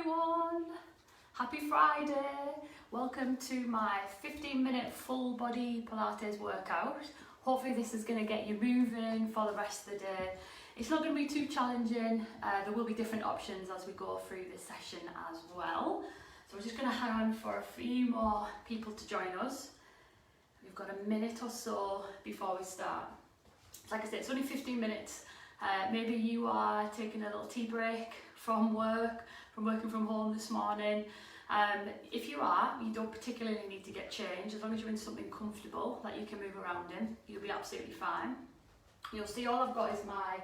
everyone, happy Friday. Welcome to my 15-minute full body Pilates workout. Hopefully this is going to get you moving for the rest of the day. It's not going to be too challenging. There will be different options as we go through this session as well. So we're just going to hang on for a few more people to join us. We've got a minute or so before we start. Like I said, it's only 15 minutes. Maybe you are taking a little tea break from working from home this morning. If you are, you don't particularly need to get changed. As long as you're in something comfortable that you can move around in, you'll be absolutely fine. You'll see all I've got is my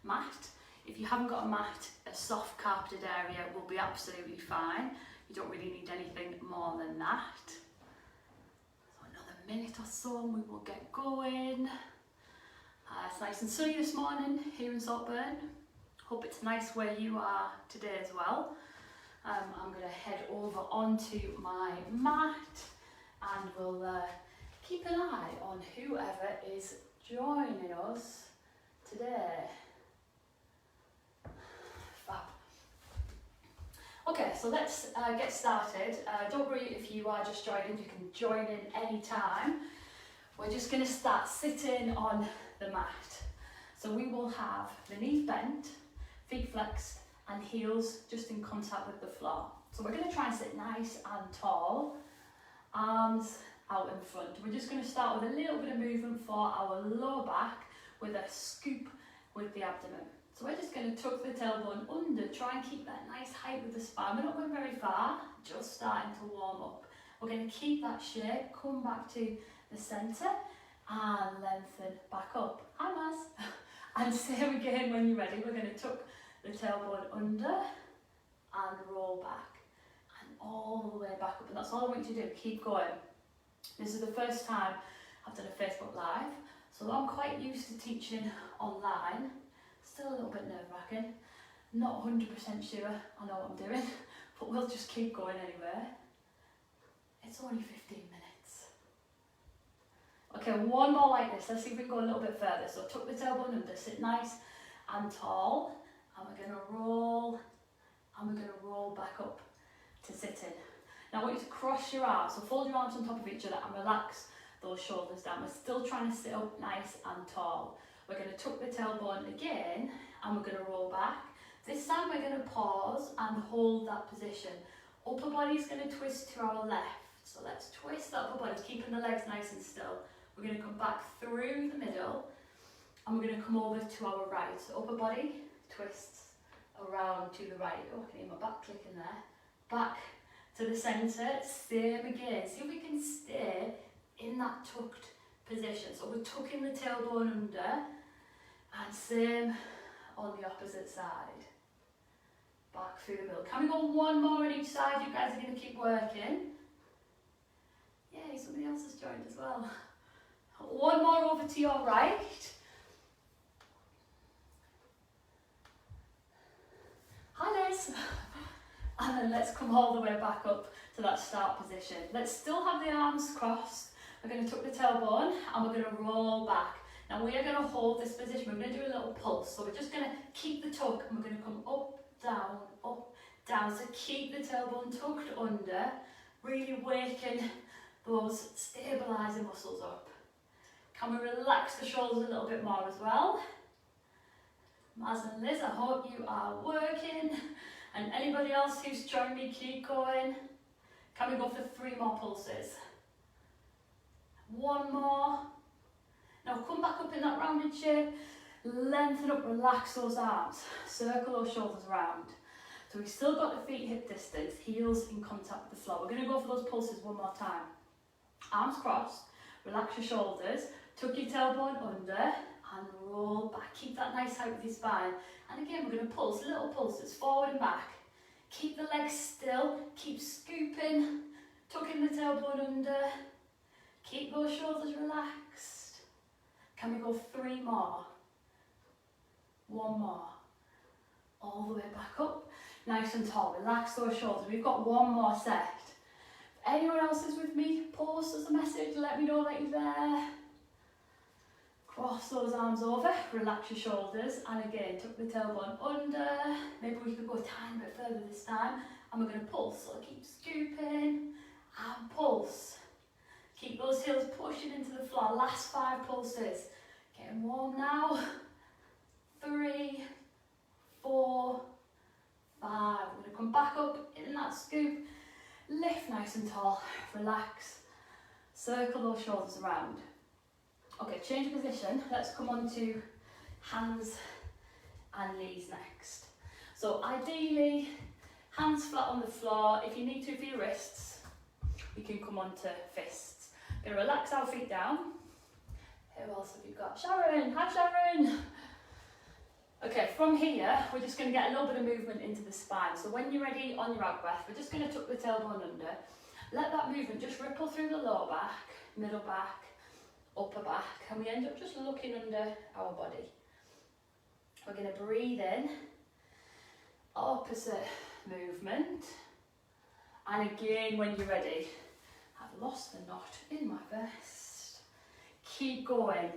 mat. If you haven't got a mat, a soft carpeted area will be absolutely fine. You don't really need anything more than that. So another minute or so and we will get going. It's nice and sunny this morning here in Saltburn. Hope it's nice where you are today as well. I'm going to head over onto my mat and we'll keep an eye on whoever is joining us today. Fab. Okay, so let's get started. Don't worry if you are just joining, you can join in any time. We're just going to start sitting on the mat. So we will have the knees bent, feet flexed and heels just in contact with the floor. So we're going to try and sit nice and tall, arms out in front. We're just going to start with a little bit of movement for our lower back with a scoop with the abdomen. So we're just going to tuck the tailbone under, try and keep that nice height with the spine. We're not going very far, just starting to warm up. We're going to keep that shape, come back to the centre and lengthen back up. Hi Maz. And same again when you're ready. We're going to tuck the tailbone under and roll back and all the way back up. And that's all I want you to do. Keep going. This is the first time I've done a Facebook Live, so I'm quite used to teaching online. Still a little bit nerve-wracking. Not 100% sure I know what I'm doing, but we'll just keep going anyway. It's only 15 minutes. Okay, one more like this. Let's see if we can go a little bit further. So tuck the tailbone under, sit nice and tall, and we're going to roll, and we're going to roll back up to sitting. Now I want you to cross your arms, so fold your arms on top of each other and relax those shoulders down. We're still trying to sit up nice and tall. We're going to tuck the tailbone again, and we're going to roll back. This time we're going to pause and hold that position. Upper body is going to twist to our left. So let's twist the upper body, keeping the legs nice and still. We're going to come back through the middle and we're going to come over to our right. So upper body twists around to the right. Oh, I can hear my back clicking there. Back to the centre, same again. See if we can stay in that tucked position. So we're tucking the tailbone under and same on the opposite side. Back through the middle. Can we go one more on each side? You guys are going to keep working. Yay, somebody else has joined as well. One more over to your right. Hi Liz. And then let's come all the way back up to that start position. Let's still have the arms crossed. We're going to tuck the tailbone and we're going to roll back. Now we are going to hold this position. We're going to do a little pulse. So we're just going to keep the tuck and we're going to come up, down. So keep the tailbone tucked under, really waking those stabilising muscles up. Can we relax the shoulders a little bit more as well? Maz and Liz, I hope you are working. And anybody else who's joined me, keep going. Can we go for 3 more pulses? 1 more. Now come back up in that rounded shape. Lengthen up, relax those arms. Circle those shoulders around. So we've still got the feet hip distance, heels in contact with the floor. We're going to go for those pulses one more time. Arms crossed, relax your shoulders, tuck your tailbone under and roll back. Keep that nice height with your spine. And again, we're going to pulse, little pulses, forward and back. Keep the legs still, keep scooping, tucking the tailbone under. Keep those shoulders relaxed. Can we go 3 more? 1 more. All the way back up, nice and tall. Relax those shoulders. We've got 1 more set. If anyone else is with me, post us a message, let me know that you're there. Cross those arms over, relax your shoulders, and again, tuck the tailbone under. Maybe we could go a tiny bit further this time, and we're going to pulse. So keep scooping and pulse. Keep those heels pushing into the floor. Last 5 pulses. Getting warm now. 3, 4, 5. We're going to come back up in that scoop. Lift nice and tall. Relax. Circle those shoulders around. Okay, change position. Let's come on to hands and knees next. So ideally, hands flat on the floor. If you need to for your wrists, we can come on to fists. Gonna relax our feet down. Who else have you got? Sharon, hi Sharon. Okay, from here, we're just gonna get a little bit of movement into the spine. So when you're ready on your out breath, we're just gonna tuck the tailbone under. Let that movement just ripple through the lower back, middle back, upper back, and we end up just looking under our body. We're going to breathe in, opposite movement, and again when you're ready. I've lost the knot in my vest. Keep going.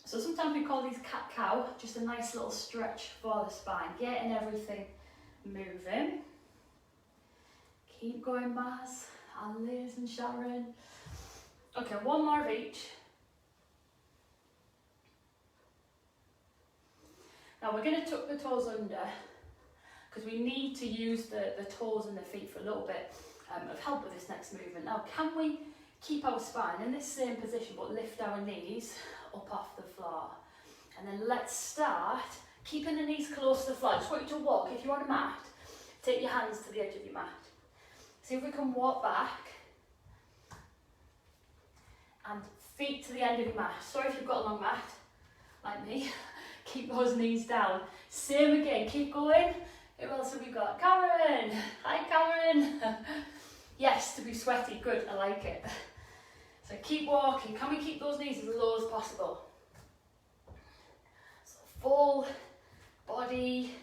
So sometimes we call these cat-cow, just a nice little stretch for the spine, getting everything moving. Keep going, Maz, and Liz and Sharon. Okay, one more of each. Now we're going to tuck the toes under because we need to use the toes and the feet for a little bit of help with this next movement. Now can we keep our spine in this same position but lift our knees up off the floor? And then let's start keeping the knees close to the floor. I just want you to walk. If you're on a mat, take your hands to the edge of your mat. See if we can walk back and feet to the end of your mat. Sorry if you've got a long mat like me. Keep those knees down. Same again, keep going. Who else have we got? Karen! Hi Karen! Yes, to be sweaty, good, I like it. So keep walking. Can we keep those knees as low as possible? So full body.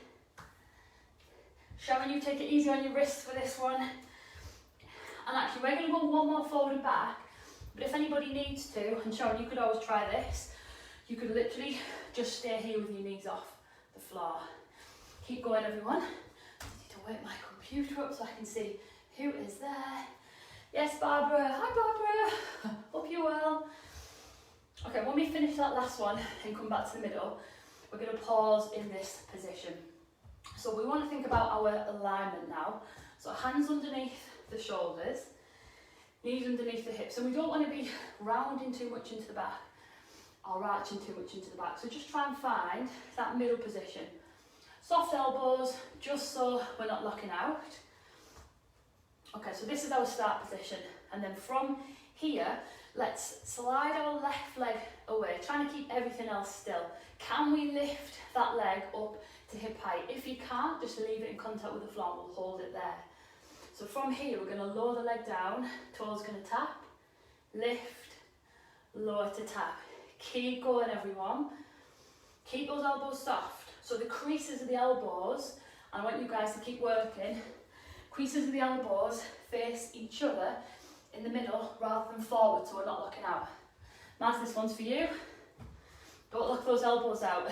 Sharon, you take it easy on your wrists for this one. And actually we're going to go one more forward and back. But if anybody needs to, and Sharon, you could always try this, you could literally just stay here with your knees off the floor. Keep going, everyone. I need to wake my computer up so I can see who is there. Yes, Barbara. Hi, Barbara. Hope you're well. Okay, when we finish that last one and come back to the middle, we're going to pause in this position. So we want to think about our alignment now. So hands underneath the shoulders, knees underneath the hips, and we don't want to be rounding too much into the back or arching too much into the back. So just try and find that middle position. Soft elbows, just so we're not locking out. Okay, so this is our start position. And then from here, let's slide our left leg away, trying to keep everything else still. Can we lift that leg up to hip height? If you can't, just leave it in contact with the floor and we'll hold it there. So from here, we're going to lower the leg down, toes going to tap, lift, lower to tap. Keep going, everyone. Keep those elbows soft. So the creases of the elbows, I want you guys to keep working. Creases of the elbows face each other in the middle rather than forward, so we're not locking out. Maz, this one's for you. Don't lock those elbows out.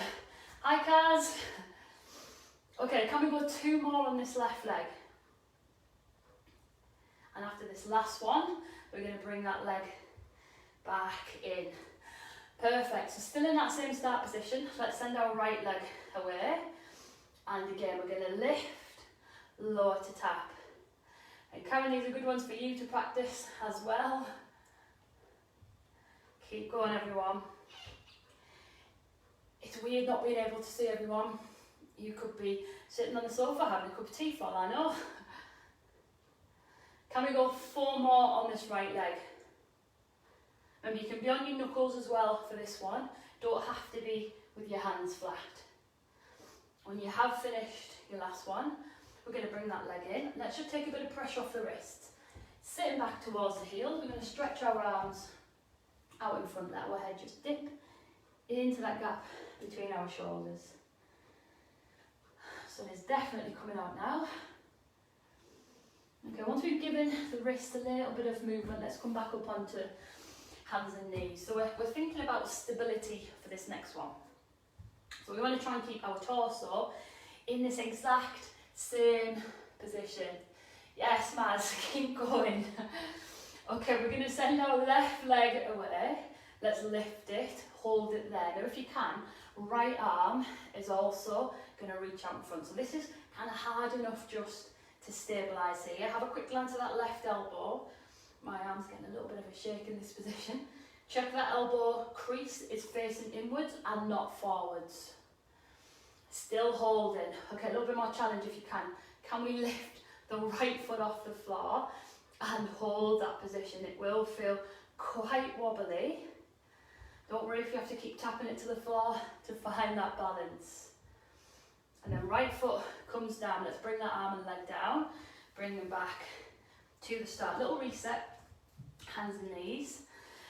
Hi, Kaz. Okay, can we go 2 more on this left leg? And after this last one, we're going to bring that leg back in. Perfect, so still in that same start position, let's send our right leg away. And again, we're going to lift, lower to tap. And Karen, these are good ones for you to practice as well. Keep going, everyone. It's weird not being able to see everyone. You could be sitting on the sofa having a cup of tea for all I know. Can we go 4 more on this right leg? Remember, you can be on your knuckles as well for this one. Don't have to be with your hands flat. When you have finished your last one, we're going to bring that leg in. That should take a bit of pressure off the wrists. Sitting back towards the heels, we're going to stretch our arms out in front, let our head just dip into that gap between our shoulders. So it's definitely coming out now. Okay, once we've given the wrist a little bit of movement, let's come back up onto hands and knees. So we're thinking about stability for this next one. So we want to try and keep our torso in this exact same position. Yes, Maz, keep going. Okay, we're going to send our left leg away. Let's lift it, hold it there. Now if you can, right arm is also going to reach out in front. So this is kind of hard enough just to stabilise here. Have a quick glance at that left elbow. My arm's getting a little bit of a shake in this position. Check that elbow crease is facing inwards and not forwards. Still holding. Okay, a little bit more challenge if you can. Can we lift the right foot off the floor and hold that position? It will feel quite wobbly. Don't worry if you have to keep tapping it to the floor to find that balance. And then right foot comes down. Let's bring that arm and leg down. Bring them back to the start. Little reset, hands and knees.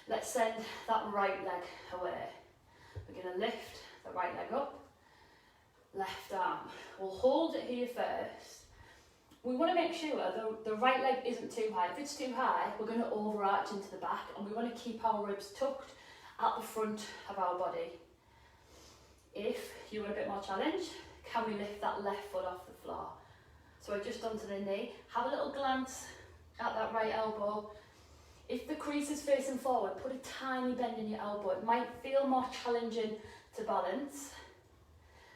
Let's send that right leg away. We're going to lift the right leg up, left arm. We'll hold it here first. We want to make sure the right leg isn't too high. If it's too high, we're going to overarch into the back, and we want to keep our ribs tucked at the front of our body. If you want a bit more challenge, can we lift that left foot off the floor? So we're just onto the knee. Have a little glance at that right elbow. If the crease is facing forward, put a tiny bend in your elbow. It might feel more challenging to balance.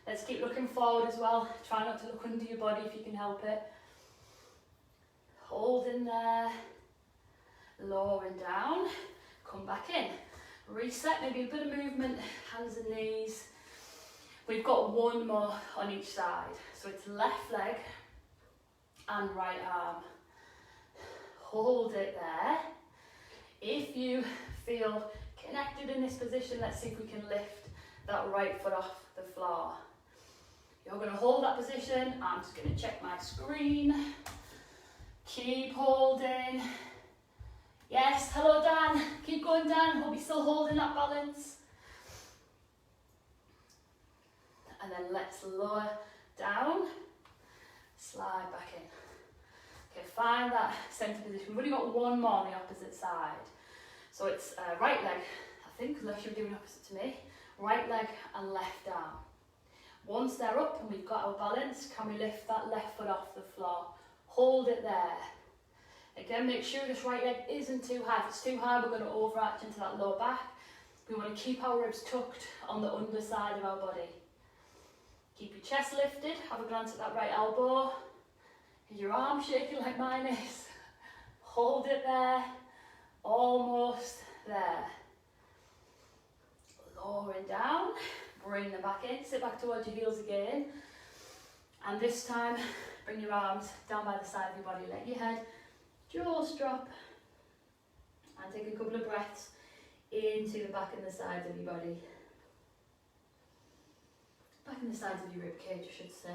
Let's keep looking forward as well. Try not to look under your body if you can help it. Hold in there. Lowering down. Come back in. Reset, maybe a bit of movement, hands and knees. We've got one more on each side. So it's left leg and right arm. Hold it there. If you feel connected in this position, let's see if we can lift that right foot off the floor. You're going to hold that position. I'm just going to check my screen. Keep holding. Yes, hello Dan. Keep going, Dan. Hope you're still holding that balance. And then let's lower down. Slide back in. Okay, find that centre position. We've only got one more on the opposite side. So it's right leg, I think, unless you're doing opposite to me. Right leg and left arm. Once they're up and we've got our balance, can we lift that left foot off the floor? Hold it there. Again, make sure this right leg isn't too high. If it's too high, we're going to overarch into that low back. We want to keep our ribs tucked on the underside of our body. Keep your chest lifted. Have a glance at that right elbow. Is your arm shaking like mine is? Hold it there. Almost there. Lowering down. Bring them back in. Sit back towards your heels again. And this time, bring your arms down by the side of your body. Let your head just drop. And take a couple of breaths into the back and the sides of your body. Back in the sides of your rib cage, I should say.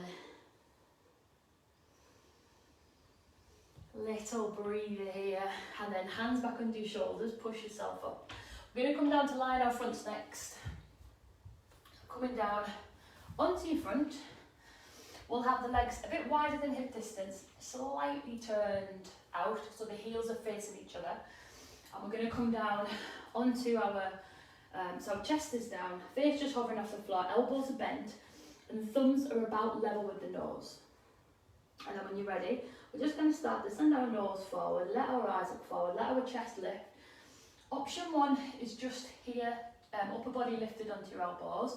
Little breather here, and then hands back under your shoulders, push yourself up. We're going to come down to lie down fronts next. So coming down onto your front, we'll have the legs a bit wider than hip distance, slightly turned out, so the heels are facing each other. And we're going to come down onto our, so our chest is down, face just hovering off the floor, elbows are bent, and thumbs are about level with the nose. And then when you're ready, we're just going to start to send our nose forward, let our eyes look forward, let our chest lift. Option one is just here, upper body lifted onto your elbows.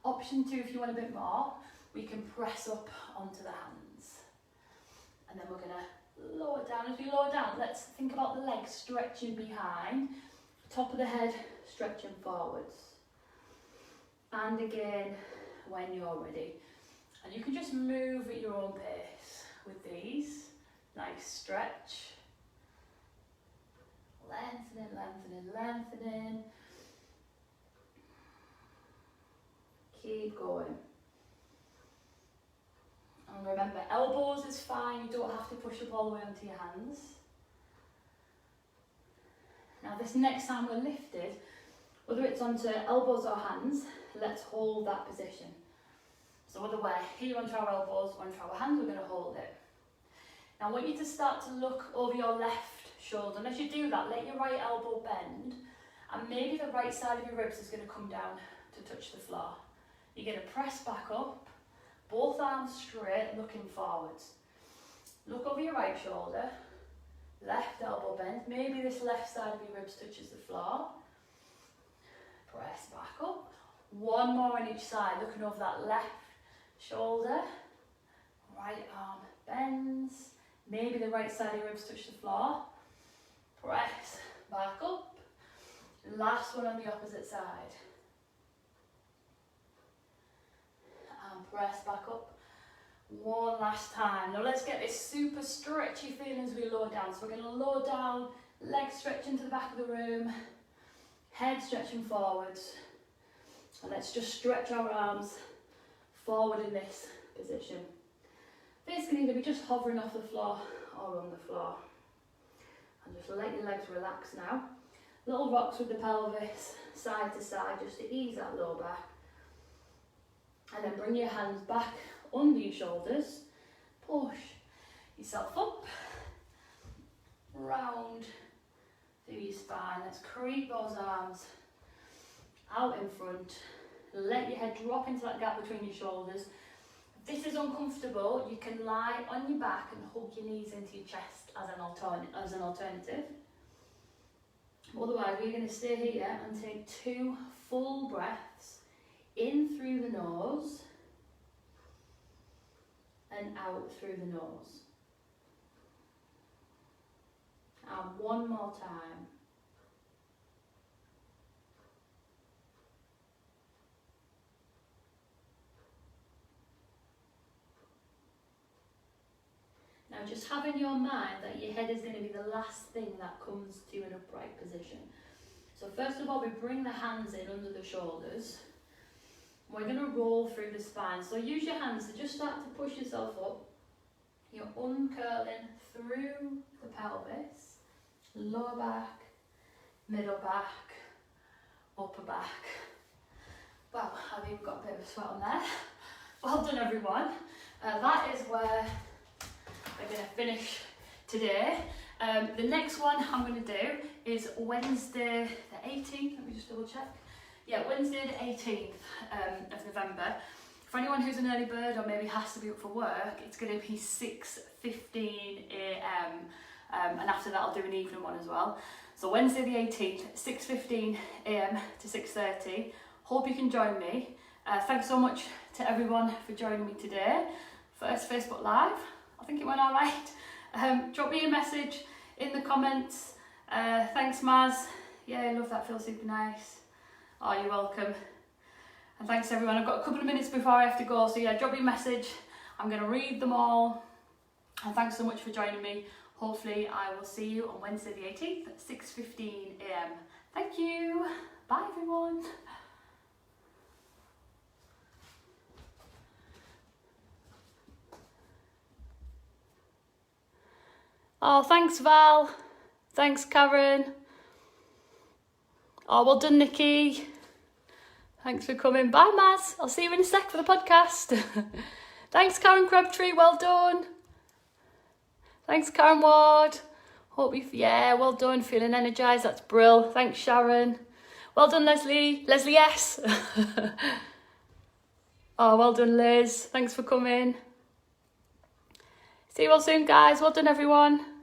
Option two, if you want a bit more, we can press up onto the hands. And then we're going to lower down. As we lower down, let's think about the legs stretching behind, top of the head stretching forwards. And again, when you're ready. And you can just move at your own pace with these. Nice stretch. Lengthening, lengthening, lengthening. Keep going. And remember, elbows is fine. You don't have to push up all the way onto your hands. Now this next time we're lifted, whether it's onto elbows or hands, let's hold that position. So whether we're here onto our elbows or onto our hands, we're going to hold it. Now I want you to start to look over your left shoulder, and as you do that, let your right elbow bend and maybe the right side of your ribs is going to come down to touch the floor. You're going to press back up, both arms straight, looking forwards. Look over your right shoulder, left elbow bend. Maybe this left side of your ribs touches the floor. Press back up. One more on each side, looking over that left shoulder. Right arm bends. Maybe the right side of your ribs touch the floor. Press back up. Last one on the opposite side. And press back up. One last time. Now let's get this super stretchy feeling as we lower down. So we're going to lower down, legs stretching to the back of the room, head stretching forwards. And let's just stretch our arms forward in this position. This can either be just hovering off the floor or on the floor. And just let your legs relax now. Little rocks with the pelvis, side to side, just to ease that lower back. And then bring your hands back under your shoulders. Push yourself up, round through your spine. Let's creep those arms out in front. Let your head drop into that gap between your shoulders. If this is uncomfortable, you can lie on your back and hug your knees into your chest as an alternative. Otherwise, we're going to stay here and take 2 full breaths in through the nose and out through the nose. And one more time. Now just have in your mind that your head is going to be the last thing that comes to an upright position. So first of all, we bring the hands in under the shoulders. We're going to roll through the spine. So use your hands to just start to push yourself up. You're uncurling through the pelvis, lower back, middle back, upper back. Wow, I've even got a bit of a sweat on there. Well done, everyone. That is where we're going to finish today. The next one I'm going to do is Wednesday the 18th. Let me just double check. Yeah, Wednesday the 18th of November. For anyone who's an early bird or maybe has to be up for work, it's going to be 6:15 a.m. And after that I'll do an evening one as well. So Wednesday the 18th, 6:15 a.m. to 6:30. Hope you can join me. Thanks so much to everyone for joining me today. First Facebook Live. I think it went all right. Drop me a message in the comments. Thanks, Maz. Yeah, I love that. Feels super nice. Oh, you're welcome. And thanks everyone. I've got a couple of minutes before I have to go, so yeah, drop me a message. I'm going to read them all. And thanks so much for joining me. Hopefully I will see you on Wednesday the 18th at 6:15 a.m. Thank you. Bye everyone. Oh, thanks Val. Thanks Karen. Oh, well done Nikki. Thanks for coming. Bye Maz. I'll see you in a sec for the podcast. Thanks Karen Crabtree, well done. Thanks Karen Ward. Hope you, yeah, well done. Feeling energised, that's brill. Thanks Sharon. Well done Leslie. Leslie S. Oh, well done Liz. Thanks for coming. See you all soon guys. Well done everyone.